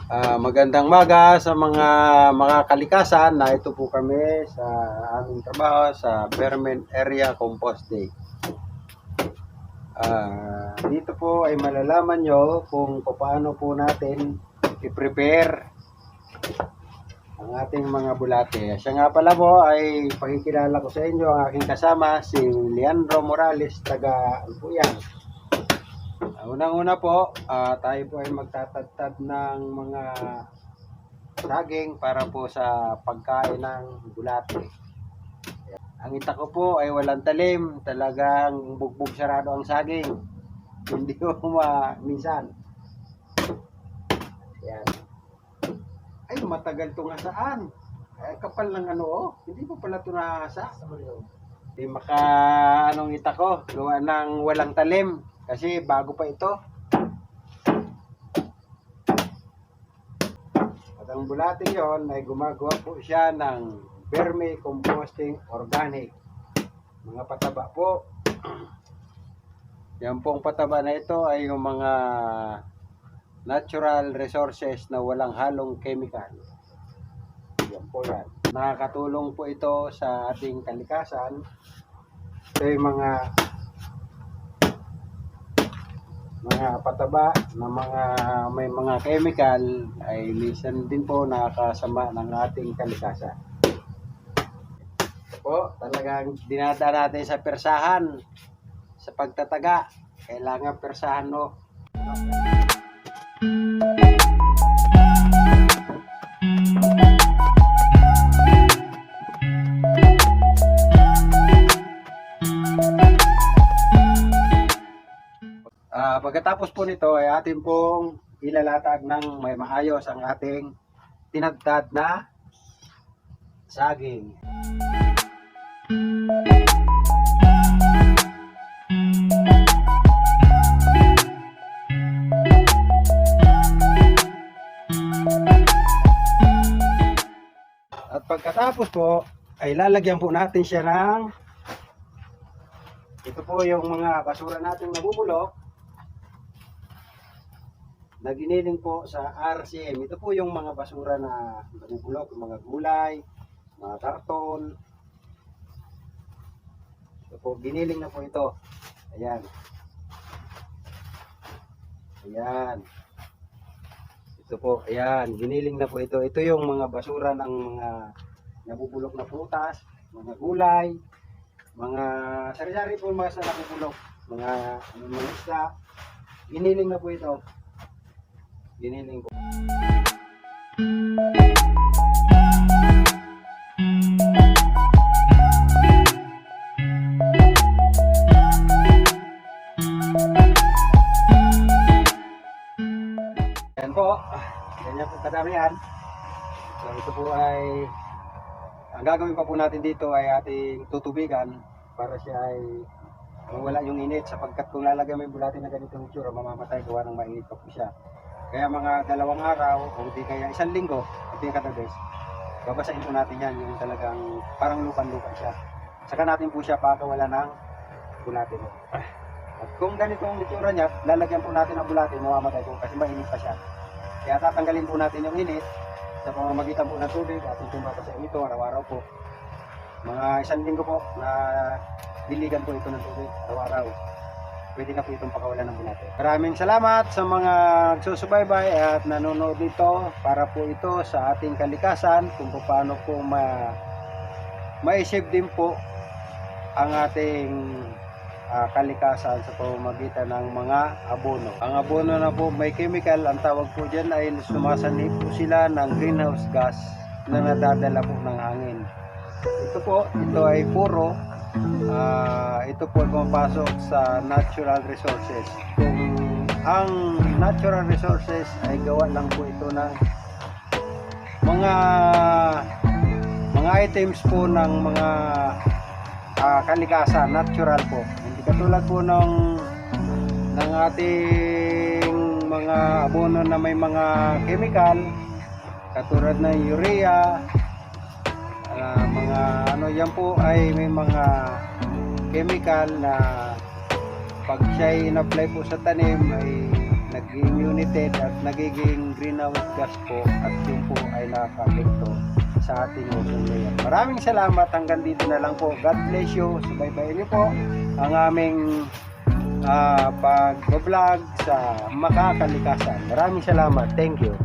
Magandang maga sa mga kalikasan na ito po kami sa aming trabaho sa Vermin Area Compost Day. Dito po ay malalaman nyo kung paano po natin i-prepare ang ating mga bulate. Siya nga pala po ay pakikilala ko sa inyo ang aking kasama, si Leandro Morales, taga Alpuyan. Unang-una po, tayo po ay magtatagtad ng mga saging para po sa pagkain ng bulate. Ang ita ko po ay walang talim, talagang bugbog sarado ang saging. Hindi ko minsan. Yan. Ay, matagal to nga saan? Ay, kapal ng hindi po pala ito nasa. Hindi anong ita ko, gawa ng walang talim. Kasi bago pa ito. At ang bulating yon ay gumagawa po siya ng vermicomposting organic. Mga pataba po. Yan pong pataba na ito ay yung mga natural resources na walang halong chemical. Yan po yan. Nakakatulong po ito sa ating kalikasan. Ito yung mga pataba na may mga chemical ay minsan din po nakakasama ng ating kalikasan. Ito po, talagang dinadaan natin sa persahan sa pagtataga. Kailangan persahan Pagkatapos po nito ay atin pong ilalatag ng may maayos ang ating tinagtad na saging. At pagkatapos po ay lalagyan po natin siya ng ito po yung mga basura natin nabubulok na giniling po sa RCM. Ito po yung mga basura na nabubulok, yung mga gulay, mga karton. Ito po, giniling na po ito. Ayan. Ayan. Ito po, ayan, giniling na po ito. Ito yung mga basura ng mga nabubulok na prutas, mga gulay, mga sari-sari po mga sa nabubulok, mga isda. Giniling na po ito. Giniling po. Yan po. Ganyan po kadamihan. So ito po ay ang gagawin pa po natin dito ay ating tutubigan para siya ay mawala yung init, sapagkat kung lalagyan mo yung bulate na ganitong itsura, mamamatay gawa ng mainit pa po siya. Kaya mga 2 araw o di kaya 1 linggo at yung kadabes, babasahin po natin yan, yung talagang parang lupan-lupan siya. Saka natin po siya pakawala ng bulate mo. At kung ganito ang itsura niya, lalagyan po natin ang bulate, mamamatay po kasi mainit pa siya. Kaya tatanggalin po natin yung init sa pamamagitan po ng tubig at itong babasahin ito araw-araw po. Mga 1 linggo po na diligan po ito ng tubig araw-araw. Pwede na po itong pakawalan ng bulate. Maraming salamat sa mga nagsusubaybay at nanonood dito para po ito sa ating kalikasan kung paano po ma-save din po ang ating kalikasan sa pamamagitan ng mga abono. Ang abono na po may chemical, ang tawag po dyan ay sumasanib po sila ng greenhouse gas na nadadala po ng hangin. Ito ay puro ito po ay pumapasok sa natural resources. Kung ang natural resources ay gawa lang po ito ng mga items po ng mga kalikasan, natural po. Hindi katulad po ng ating mga abono na may mga chemical, katulad ng urea, mga yan po ay may mga chemical na pag siya in-apply po sa tanim ay nag-immunity at nagiging greenhouse gas po at yun po ay nakakapekto sa ating ozone layer. Maraming salamat, hanggang dito na lang po. God bless you. Subaybayan niyo po ang aming pag-vlog sa Makakalikasan. Maraming salamat. Thank you.